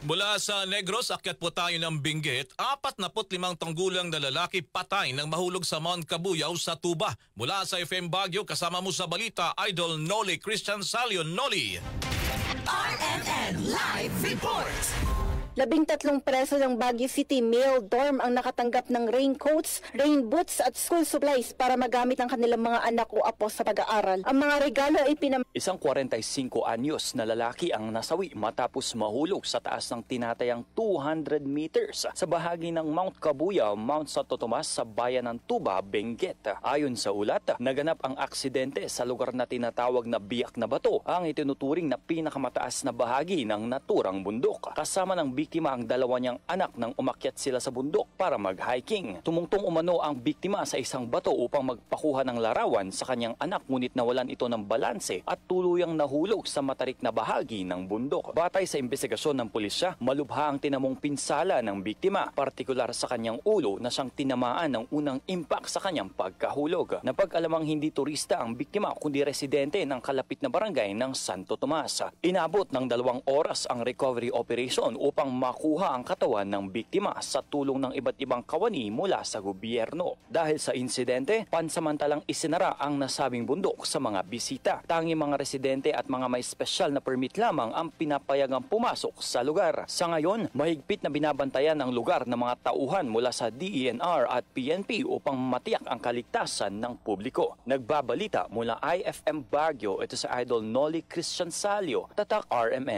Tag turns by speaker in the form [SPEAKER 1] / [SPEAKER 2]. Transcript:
[SPEAKER 1] Mula sa Negros, akyat po tayo ng Benguet. 45 taong gulang na lalaki patay nang mahulog sa Mount Cabuyao sa Tuba. Mula sa FM Baguio, kasama mo sa balita, Idol Noli Christian Salio. Noli.
[SPEAKER 2] RMN Live Report.
[SPEAKER 3] 13 preso ng Baguio City male dorm ang nakatanggap ng raincoats, rain boots at school supplies para magamit ng kanilang mga anak o apo sa pag-aaral. Ang mga regalo ay
[SPEAKER 4] Isang 45 anyos na lalaki ang nasawi matapos mahulog sa taas ng tinatayang 200 meters sa bahagi ng Mount Cabuyao, Mount Santo Tomas sa bayan ng Tuba, Benguet. Ayon sa ulat, naganap ang aksidente sa lugar na tinatawag na Biak na Bato, ang itinuturing na pinakamataas na bahagi ng naturang bundok. Kasama ng biktima ang dalawa niyang anak nang umakyat sila sa bundok para mag-hiking. Tumungtong umano ang biktima sa isang bato upang magpakuha ng larawan sa kanyang anak, ngunit nawalan ito ng balanse at tuluyang nahulog sa matarik na bahagi ng bundok. Batay sa investigasyon ng pulisya, malubha ang tinamong pinsala ng biktima, partikular sa kanyang ulo na siyang tinamaan ng unang impact sa kanyang pagkahulog. Napag-alamang hindi turista ang biktima kundi residente ng kalapit na barangay ng Santo Tomas. Inabot ng 2 oras ang recovery operation upang makuha ang katawan ng biktima sa tulong ng iba't ibang kawani mula sa gobyerno. Dahil sa insidente, pansamantalang isinara ang nasabing bundok sa mga bisita. Tanging mga residente at mga may espesyal na permit lamang ang pinapayagang pumasok sa lugar. Sa ngayon, mahigpit na binabantayan ang lugar ng mga tauhan mula sa DENR at PNP upang matiyak ang kaligtasan ng publiko. Nagbabalita mula IFM Baguio, ito sa Idol Noli Christian Salio, Tatak RMN.